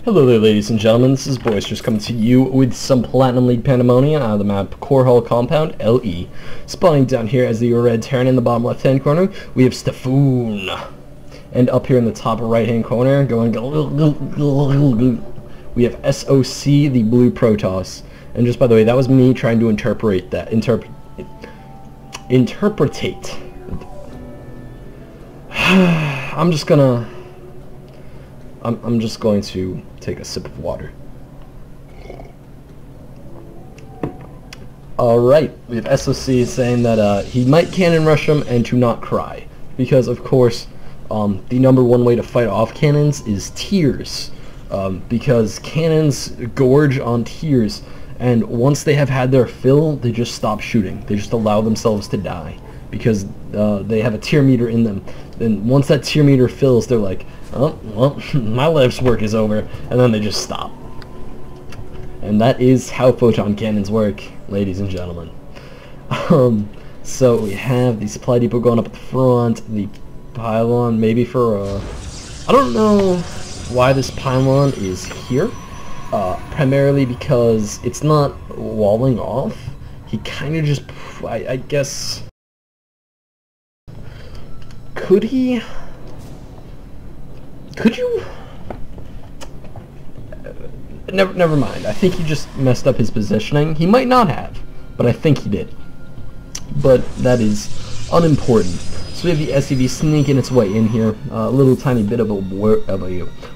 Hello there, ladies and gentlemen, this is Boisterous coming to you with some Platinum League Pandemonium out of the map Core Hull Compound, LE. Spawning down here as the red Terran in the bottom left-hand corner, we have Stefoune. And up here in the top right-hand corner, going we have SoC, the blue Protoss. And just by the way, that was me trying to interpretate that. Interpretate. I'm just going to take a sip of water. Alright, we have SoC saying that he might cannon rush him and to not cry. Because, of course, the #1 way to fight off cannons is tears. Because cannons gorge on tears, and once they have had their fill, they just stop shooting. They just allow themselves to die. Because they have a tear meter in them. Then once that tear meter fills, they're like, oh, well, my life's work is over, and then they just stop. And that is how photon cannons work, ladies and gentlemen. So we have the supply depot going up at the front, the pylon maybe for I don't know why this pylon is here, primarily because it's not walling off. He kind of just, I guess, could you? Never mind. I think he just messed up his positioning. He might not have, but I think he did. But that is unimportant. So we have the SCV sneaking its way in here. A little tiny bit of a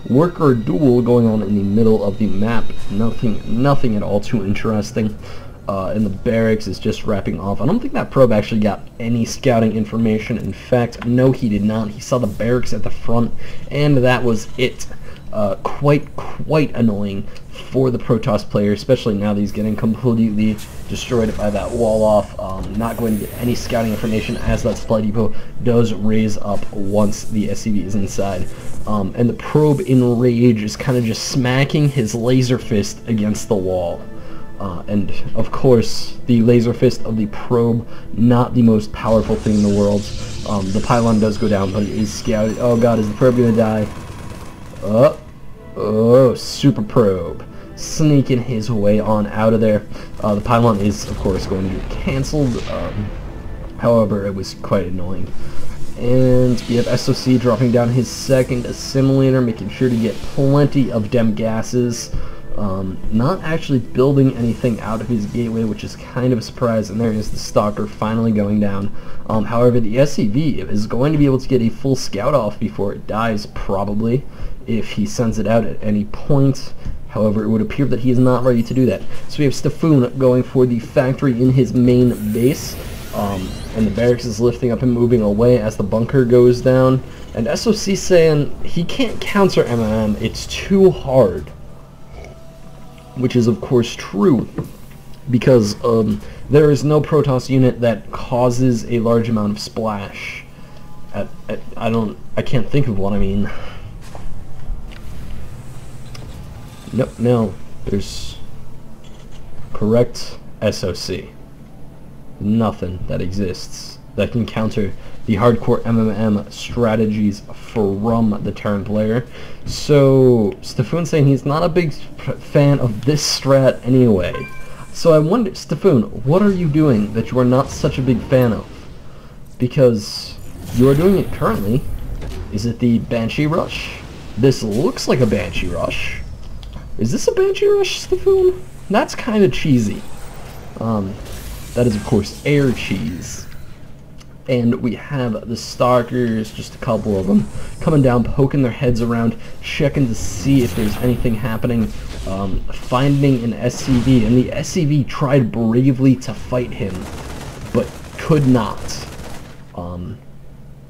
worker duel going on in the middle of the map. Nothing at all too interesting. And the barracks is just wrapping off. I don't think that probe actually got any scouting information. In fact, no, he did not. He saw the barracks at the front, and that was it. Quite annoying for the Protoss player, especially now that he's getting completely destroyed by that wall off. Not going to get any scouting information as that supply depot does raise up once the SCV is inside. And the probe in rage is kind of just smacking his laser fist against the wall. And of course, the laser fist of the probe, not the most powerful thing in the world. The pylon does go down, but it is scouted. Oh god, is the probe gonna die? Oh, super probe. Sneaking his way on out of there. The pylon is, of course, going to get cancelled. However, it was quite annoying. And we have SoC dropping down his second assimilator, making sure to get plenty of dem gases. Not actually building anything out of his gateway, which is kind of a surprise, and there is the Stalker finally going down. However, the SCV is going to be able to get a full scout off before it dies, probably, if he sends it out at any point. However, it would appear that he is not ready to do that. So we have Stefoune going for the factory in his main base, and the barracks is lifting up and moving away as the bunker goes down. And SoC saying he can't counter MMM, it's too hard. Which is of course true, because there is no Protoss unit that causes a large amount of splash. I can't think of one. I mean, no, there's correct SoC. Nothing that exists that can counter the hardcore MMM strategies from the Terran player. So Stefoune saying he's not a big fan of this strat anyway. So I wonder, Stefoune, what are you doing that you are not such a big fan of? Because you are doing it currently. Is it the Banshee Rush? This looks like a Banshee Rush. Is this a Banshee Rush, Stefoune? That's kind of cheesy. That is of course air cheese. And we have the Stalkers, just a couple of them, coming down, poking their heads around, checking to see if there's anything happening, finding an SCV, and the SCV tried bravely to fight him, but could not.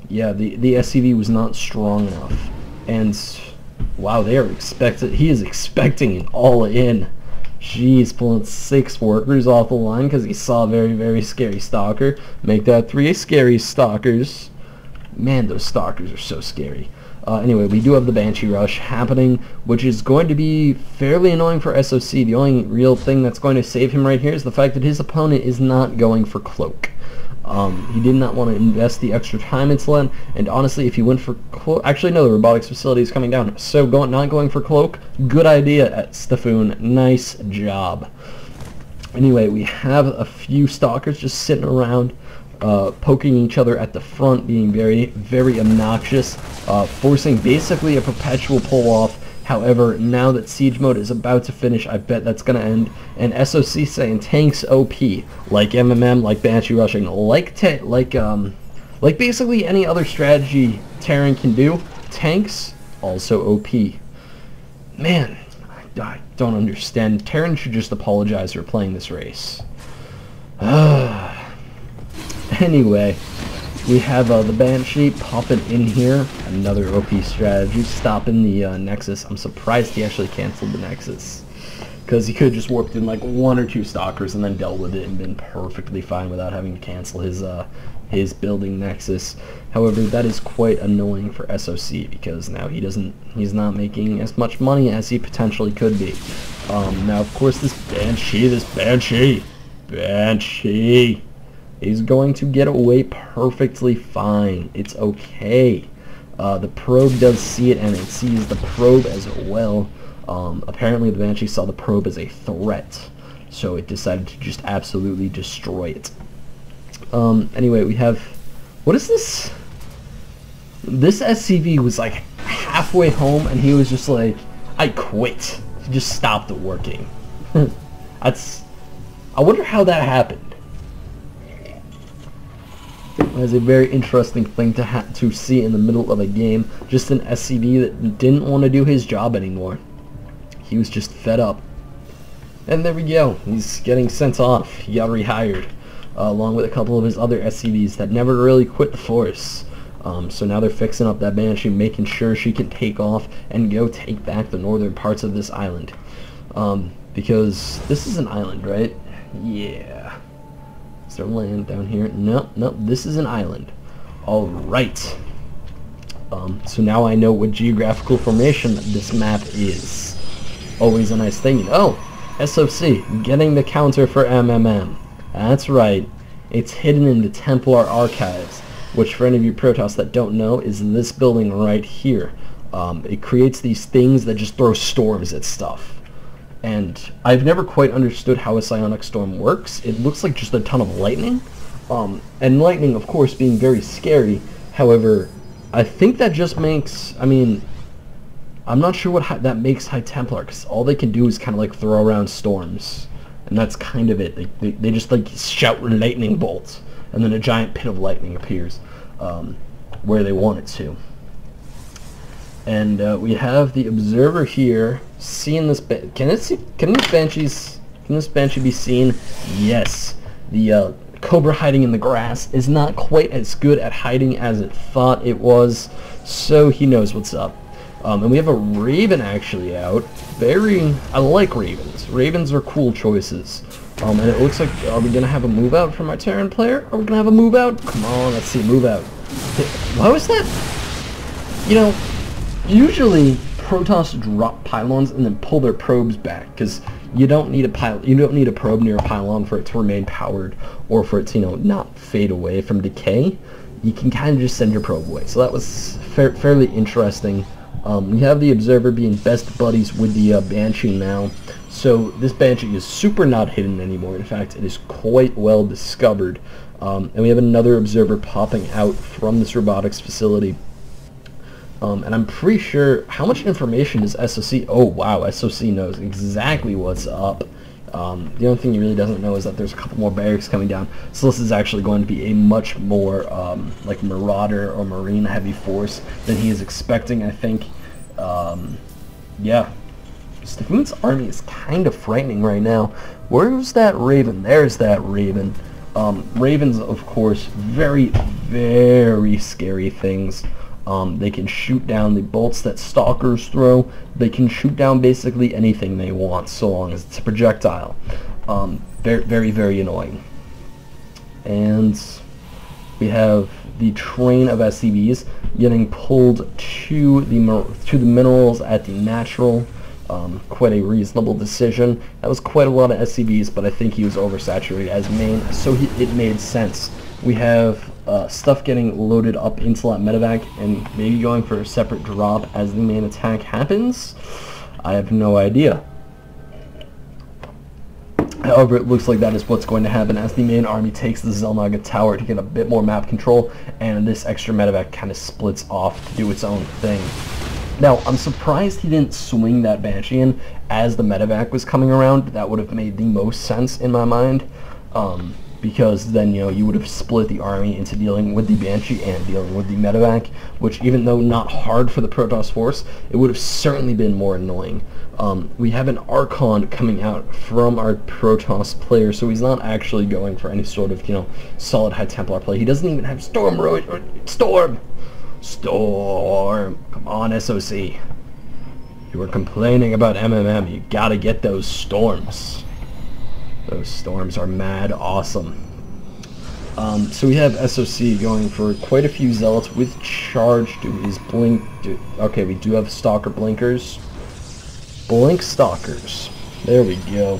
Yeah, the SCV was not strong enough, and wow, he is expecting an all-in. Jeez, pulling 6 workers off the line because he saw a very scary Stalker. Make that 3 scary Stalkers. Man, those Stalkers are so scary. Anyway, we do have the Banshee Rush happening, which is going to be fairly annoying for SoC. The only real thing that's going to save him right here is the fact that his opponent is not going for Cloak. He did not want to invest the extra time into land, and honestly, if he went for cloak, actually no, the robotics facility is coming down, so not going for cloak, good idea at Stefoune, nice job. Anyway, we have a few stalkers just sitting around, poking each other at the front, being very, very obnoxious, forcing basically a perpetual pull-off. However, now that siege mode is about to finish, I bet that's going to end. And SoC saying tanks OP, like MMM, like Banshee rushing, like basically any other strategy Terran can do. Tanks also OP. Man, I don't understand. Terran should just apologize for playing this race. Anyway, we have the Banshee popping in here. Another OP strategy, stopping the Nexus. I'm surprised he actually canceled the Nexus, because he could have just warped in like 1 or 2 stalkers and then dealt with it and been perfectly fine without having to cancel his building Nexus. However, that is quite annoying for SoC, because now he's not making as much money as he potentially could be. Now, of course, this Banshee is going to get away perfectly fine. It's okay. The probe does see it, and it sees the probe as well. Apparently the Banshee saw the probe as a threat, so it decided to just absolutely destroy it. Anyway, we have... what is this? This SCV was like halfway home, and he was just like, I quit. He just stopped working. I wonder how that happened. That's a very interesting thing to see in the middle of a game. Just an SCV that didn't want to do his job anymore. He was just fed up. And there we go. He's getting sent off. He got rehired, along with a couple of his other SCVs that never really quit the force. So now they're fixing up that Banshee, making sure she can take off and go take back the northern parts of this island. Because this is an island, right? Yeah. Is there land down here? No, this is an island. Alright. So now I know what geographical formation this map is. Always a nice thing. Oh, SoC, getting the counter for MMM. That's right. It's hidden in the Templar Archives, which for any of you Protoss that don't know is in this building right here. It creates these things that just throw storms at stuff. And I've never quite understood how a psionic storm works. It looks like just a ton of lightning. And lightning, of course, being very scary. However, I think that just makes... I mean, I'm not sure what that makes High Templar, because all they can do is kind of like throw around storms. And that's kind of it. They just like shout lightning bolts. And then a giant pit of lightning appears where they want it to. And we have the observer here seeing this. Can this Banshee be seen? Yes. The Cobra hiding in the grass is not quite as good at hiding as it thought it was, so he knows what's up. And we have a Raven actually out. I like Ravens. Ravens are cool choices. And it looks like, are we gonna have a move out from our Terran player? Are we gonna have a move out? Come on, let's see, move out. Why was that? You know, usually Protoss drop pylons and then pull their probes back, because you don't need a probe near a pylon for it to remain powered, or for it to, you know, not fade away from decay. You can kind of just send your probe away. So that was fairly interesting. We have the observer being best buddies with the Banshee now. So this Banshee is super not hidden anymore. In fact, it is quite well discovered. And we have another observer popping out from this robotics facility. And I'm pretty sure, how much information does SoC? Oh wow, SoC knows exactly what's up. The only thing he really doesn't know is that there's a couple more barracks coming down. So this is actually going to be a much more like Marauder or Marine heavy force than he is expecting, I think. Yeah. Stefoune's army is kind of frightening right now. Where's that Raven? There's that Raven. Ravens, of course, very, very scary things. They can shoot down the bolts that stalkers throw. They can shoot down basically anything they want, so long as it's a projectile. Very, very, very annoying. And we have the train of SCVs getting pulled to the minerals at the natural. Quite a reasonable decision. That was quite a lot of SCVs, but I think he was oversaturated as main, so it made sense we have stuff getting loaded up into that medevac and maybe going for a separate drop as the main attack happens. I have no idea. However, it looks like that is what's going to happen as the main army takes the Xel'Naga Tower to get a bit more map control, and this extra medevac kind of splits off to do its own thing. Now, I'm surprised he didn't swing that Banshee in as the medevac was coming around. That would have made the most sense in my mind, because then, you would have split the army into dealing with the Banshee and dealing with the medevac, which, even though not hard for the Protoss force, it would have certainly been more annoying. We have an Archon coming out from our Protoss player, so he's not actually going for any sort of, solid High Templar play. He doesn't even have Storm! Come on, SoC. You were complaining about MMM. You gotta get those Storms. Those Storms are mad awesome. So we have SoC going for quite a few Zealots with charge to his blink. Okay, we do have Stalker blinkers. Blink Stalkers. There we go.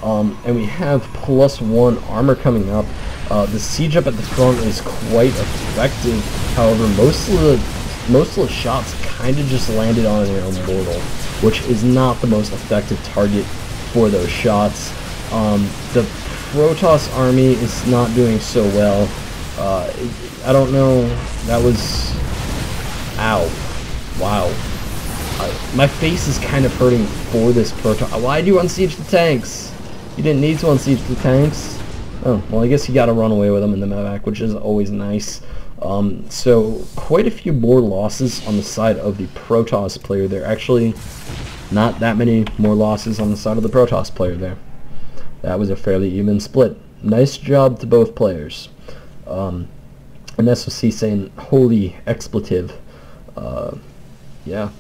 And we have +1 armor coming up. The siege up at the front is quite effective. However, most of the shots kind of just landed on their own mortal, which is not the most effective target for those shots. The Protoss army is not doing so well. I don't know. That was... Ow. Wow. My face is kind of hurting for this Protoss. Why'd you unsiege the tanks? You didn't need to unsiege the tanks. Oh, well, I guess you gotta run away with them in the medevac, which is always nice. So, quite a few more losses on the side of the Protoss player there. Actually, not that many more losses on the side of the Protoss player there. That was a fairly even split. Nice job to both players. And SoC saying, holy expletive. Yeah.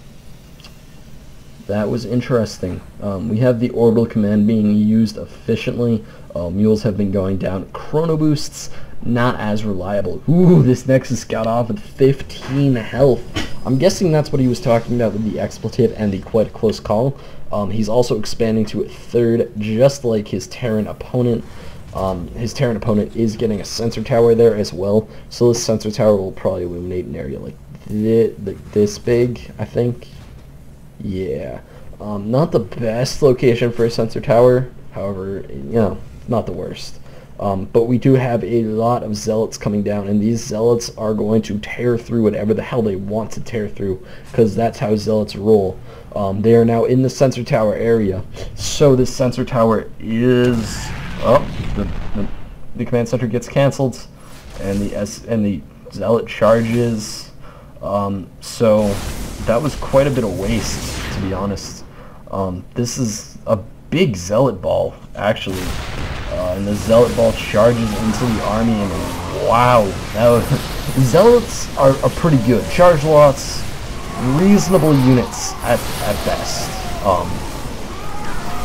That was interesting. We have the orbital command being used efficiently. Mules have been going down. Chrono boosts, not as reliable. Ooh, this Nexus got off with 15 health. I'm guessing that's what he was talking about with the expletive and the quite close call. He's also expanding to a 3rd, just like his Terran opponent. His Terran opponent is getting a sensor tower there as well, so this sensor tower will probably illuminate an area like this big, I think. Yeah. Not the best location for a sensor tower, however, not the worst. But we do have a lot of Zealots coming down, and these Zealots are going to tear through whatever the hell they want to tear through, because that's how Zealots roll. They are now in the sensor tower area, so this sensor tower is... Oh, the command center gets cancelled, and the Zealot charges. So that was quite a bit of waste, to be honest. This is a big Zealot ball, actually. And the Zealot ball charges into the army, and wow, Zealots are pretty good. Charge lots, reasonable units at best.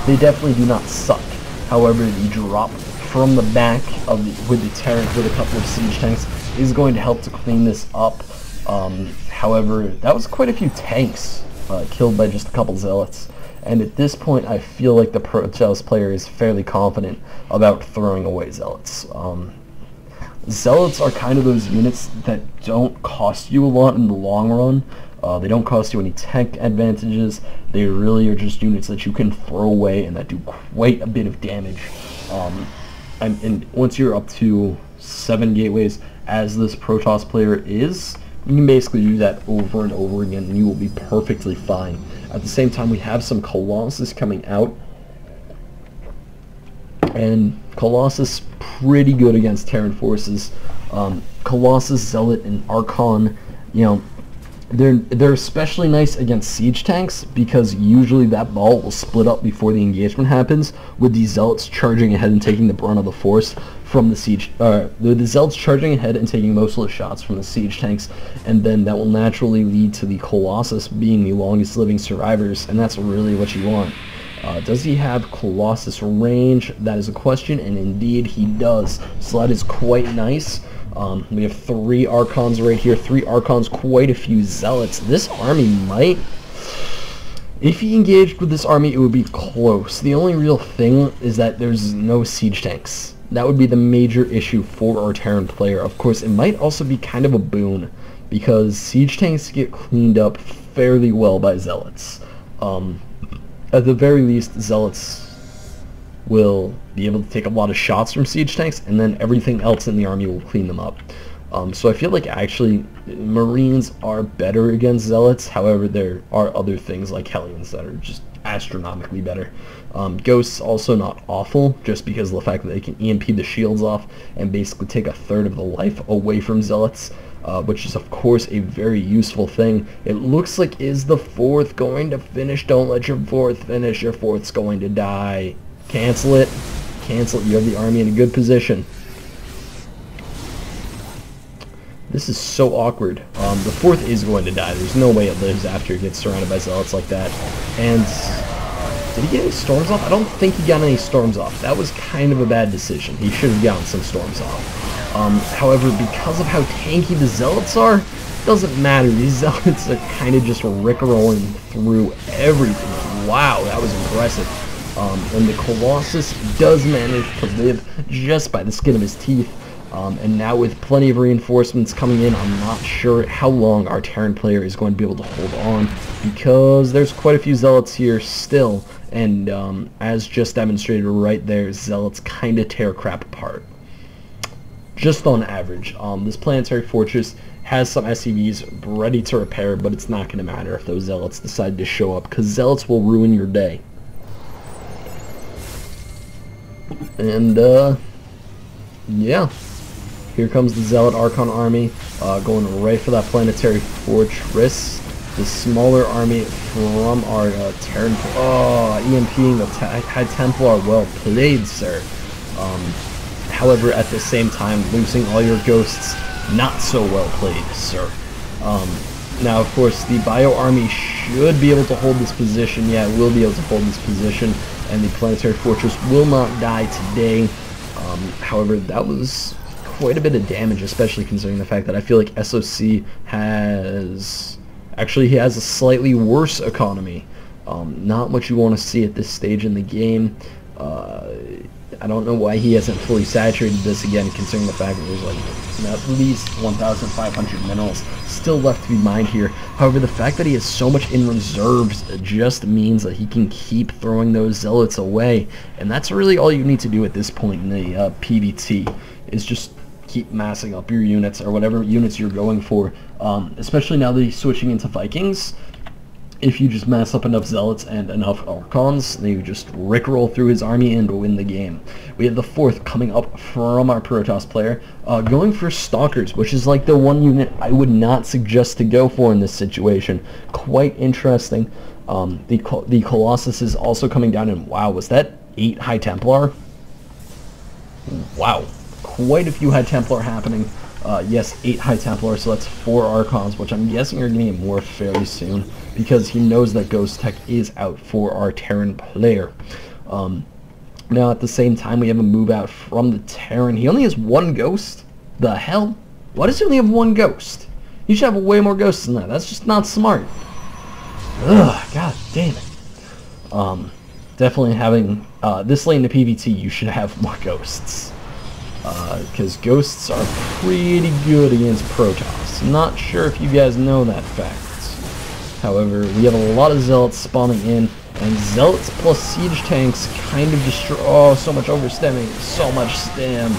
They definitely do not suck. However, the drop from the back of with the Terran with a couple of siege tanks is going to help to clean this up. However, that was quite a few tanks killed by just a couple Zealots. And at this point, I feel like the Protoss player is fairly confident about throwing away Zealots. Zealots are kind of those units that don't cost you a lot in the long run. They don't cost you any tech advantages. They really are just units that you can throw away and that do quite a bit of damage. And once you're up to 7 gateways, as this Protoss player is, you can basically do that over and over again, and you will be perfectly fine. At the same time, we have some Colossus coming out, and Colossus pretty good against Terran forces. Colossus, Zealot, and Archon, they're especially nice against siege tanks, because usually that ball will split up before the engagement happens, with the Zealots charging ahead and taking the brunt of the force from the siege. The Zealots charging ahead and taking most of the shots from the siege tanks, and then that will naturally lead to the Colossus being the longest living survivors, and that's really what you want. Does he have Colossus range? That is a question, and indeed he does. So that is quite nice. We have 3 Archons right here, 3 Archons, quite a few Zealots. This army might... If he engaged with this army, it would be close. The only real thing is that there's no siege tanks. That would be the major issue for our Terran player. Of course, it might also be kind of a boon, because siege tanks get cleaned up fairly well by zealots. At the very least, zealots will be able to take a lot of shots from siege tanks, and then everything else in the army will clean them up. So I feel like actually Marines are better against zealots. However, there are other things like Hellions that are just astronomically better. Ghosts also not awful, just because of the fact that they can EMP the shields off and basically take a third of the life away from zealots, which is of course a very useful thing. It looks like, is the 4th going to finish? Don't let your 4th finish. Your 4th's going to die. Cancel it. Cancel it. You have the army in a good position. This is so awkward. The 4th is going to die. There's no way it lives after it gets surrounded by zealots like that. And did he get any storms off? I don't think he got any storms off. That was kind of a bad decision. He should have gotten some storms off. However, because of how tanky the zealots are, it doesn't matter. These zealots are kind of just rickrolling through everything. Wow, that was impressive. And the Colossus does manage to live just by the skin of his teeth. And now with plenty of reinforcements coming in, I'm not sure how long our Terran player is going to be able to hold on, because there's quite a few zealots here still, and as just demonstrated right there, zealots kind of tear crap apart. Just on average. This planetary fortress has some SCVs ready to repair, but it's not going to matter if those zealots decide to show up, because zealots will ruin your day. And yeah. Here comes the Zealot Archon army, going right for that planetary fortress. The smaller army from our Terran... Oh, EMPing the High Templar. Well played, sir. However, at the same time, losing all your ghosts, not so well played, sir. Now, of course, the Bio army should be able to hold this position. Yeah, it will be able to hold this position, and the planetary fortress will not die today. However, that was quite a bit of damage, especially considering the fact that I feel like SoC has... Actually, he has a slightly worse economy. Not what you want to see at this stage in the game. I don't know why he hasn't fully saturated this again, considering the fact that there's like at least 1,500 minerals still left to be mined here. However, the fact that he has so much in reserves just means that he can keep throwing those zealots away, and that's really all you need to do at this point in the PvT, is just keep massing up your units, or whatever units you're going for, especially now that he's switching into Vikings. If you just mass up enough zealots and enough Archons, then you just rickroll through his army and win the game. We have the 4th coming up from our Protoss player, going for Stalkers, which is like the one unit I would not suggest to go for in this situation. Quite interesting. The Colossus is also coming down, and wow, was that 8 High Templar? Wow. Quite a few High Templar happening. Yes, 8 High Templar, so that's 4 Archons, which I'm guessing are going to get more fairly soon, because he knows that Ghost Tech is out for our Terran player. Now, at the same time, we have a move out from the Terran. He only has 1 Ghost? The hell? Why does he only have 1 Ghost? He should have way more Ghosts than that. That's just not smart. Ugh, god damn it. Definitely having, this lane to PvT, you should have more Ghosts. Because Ghosts are pretty good against Protoss. Not sure if you guys know that fact. However, we have a lot of Zealots spawning in, and Zealots plus Siege Tanks kind of destroy... Oh, so much overstemming, so much stem.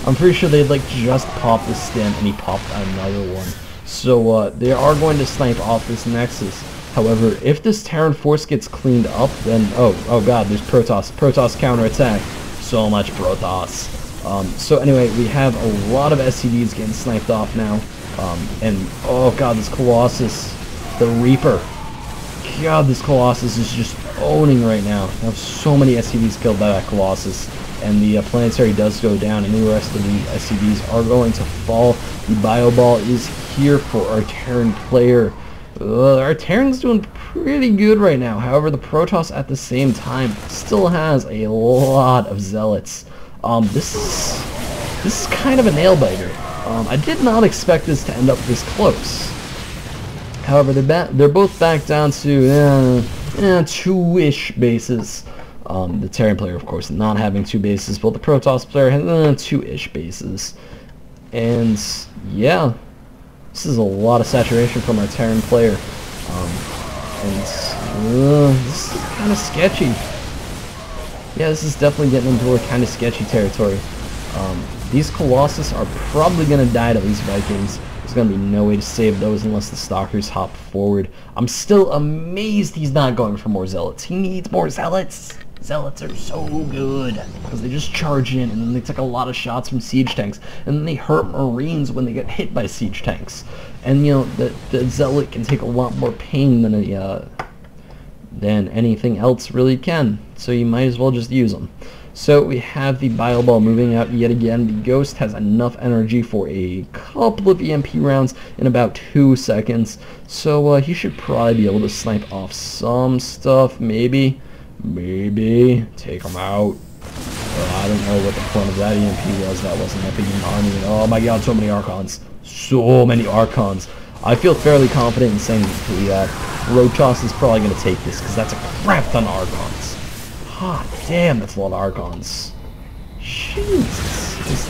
I'm pretty sure they'd like just pop the stem, and he popped another one. So they are going to snipe off this Nexus. However, if this Terran force gets cleaned up, then... Oh god, there's Protoss counterattack. So much Protoss. So anyway, we have a lot of SCVs getting sniped off now, and oh god, this Colossus, the Reaper, god, this Colossus is just owning right now. I have so many SCVs killed by that Colossus, and the planetary does go down, and the rest of the SCVs are going to fall. The Bio Ball is here for our Terran player. Our Terran's doing pretty good right now. However, the Protoss at the same time still has a lot of Zealots. This is kind of a nail-biter. I did not expect this to end up this close. However, they're both back down to 2-ish bases. The Terran player, of course, not having 2 bases, but the Protoss player has 2-ish bases. And yeah, this is a lot of saturation from our Terran player. This is kind of sketchy. Yeah, this is definitely getting into a kind of sketchy territory. These Colossus are probably going to die to these Vikings. There's going to be no way to save those unless the Stalkers hop forward. I'm still amazed he's not going for more Zealots. He needs more Zealots. Zealots are so good because they just charge in and then they take a lot of shots from siege tanks and then they hurt Marines when they get hit by siege tanks. And you know, the Zealot can take a lot more pain than anything else really can. So you might as well just use them. So we have the Bile Ball moving out yet again. The Ghost has enough energy for a couple of EMP rounds in about 2 seconds. So he should probably be able to snipe off some stuff, maybe. Maybe. Take him out. I don't know what the point of that EMP was. That wasn't that big an army. Oh my god, so many Archons. So many Archons. I feel fairly confident in saying the Protoss is probably going to take this, because that's a crap ton of Archons. God damn, that's a lot of Archons. Jesus.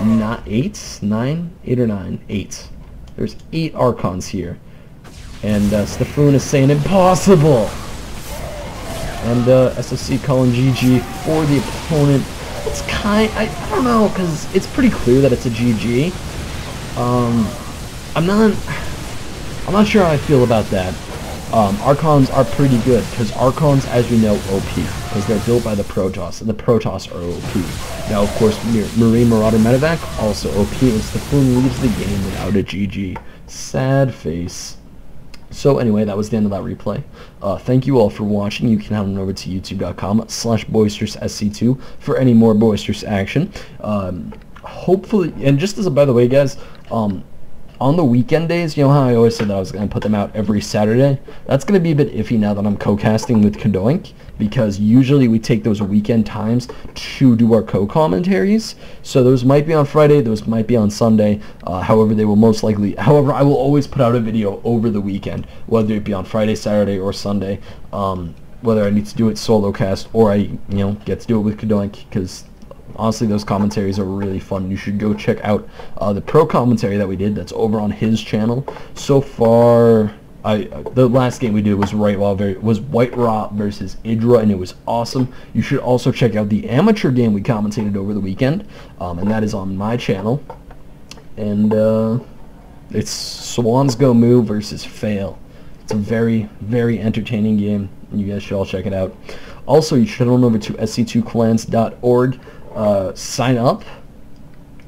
Not 8? 9? 8 or 9? 8. There's 8 Archons here. And Stefoune is saying impossible! And SoC calling GG for the opponent. It's I don't know, because it's pretty clear that it's a GG. I'm not sure how I feel about that. Archons are pretty good, because Archons, as you know, OP, because they're built by the Protoss, and the Protoss are OP. Now, of course, Marine Marauder Medevac, also OP, and Stefoune leaves the game without a GG. Sad face. So anyway, that was the end of that replay. Thank you all for watching. You can head on over to youtube.com/boisteroussc2 for any more Boisterous action. Hopefully, and just as a by the way, guys, on the weekend days, you know how I always said that I was going to put them out every Saturday? That's going to be a bit iffy now that I'm co-casting with Kadoink, because usually we take those weekend times to do our co-commentaries. So those might be on Friday, those might be on Sunday. However, they will most likely, however, I will always put out a video over the weekend, whether it be on Friday, Saturday, or Sunday. Whether I need to do it solo cast or I, get to do it with Kadoink, because honestly, those commentaries are really fun. You should go check out the pro commentary that we did. That's over on his channel. So far, the last game we did was White Raw versus Idra, and it was awesome. You should also check out the amateur game we commentated over the weekend, and that is on my channel. And it's Swans Go Moo versus Fail. It's a very, very entertaining game. You guys should all check it out. Also, you should head on over to sc2clans.org. Sign up,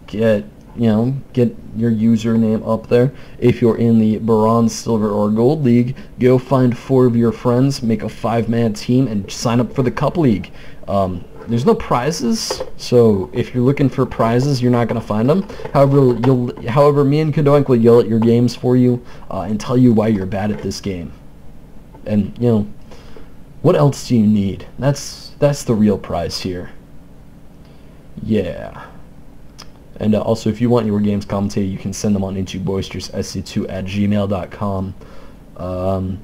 get your username up there. If you're in the Bronze, Silver, or Gold League, go find 4 of your friends, make a 5-man team, and sign up for the Cup League. There's no prizes, so if you're looking for prizes, you're not going to find them. However, me and Kadoink will yell at your games for you and tell you why you're bad at this game. And what else do you need? That's the real prize here. Yeah. And also, if you want your games commentated, you can send them on into boisteroussc2@gmail.com.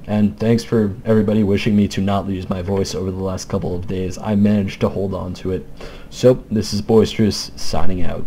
And thanks for everybody wishing me to not lose my voice over the last couple of days. I managed to hold on to it. So, this is Boisterous, signing out.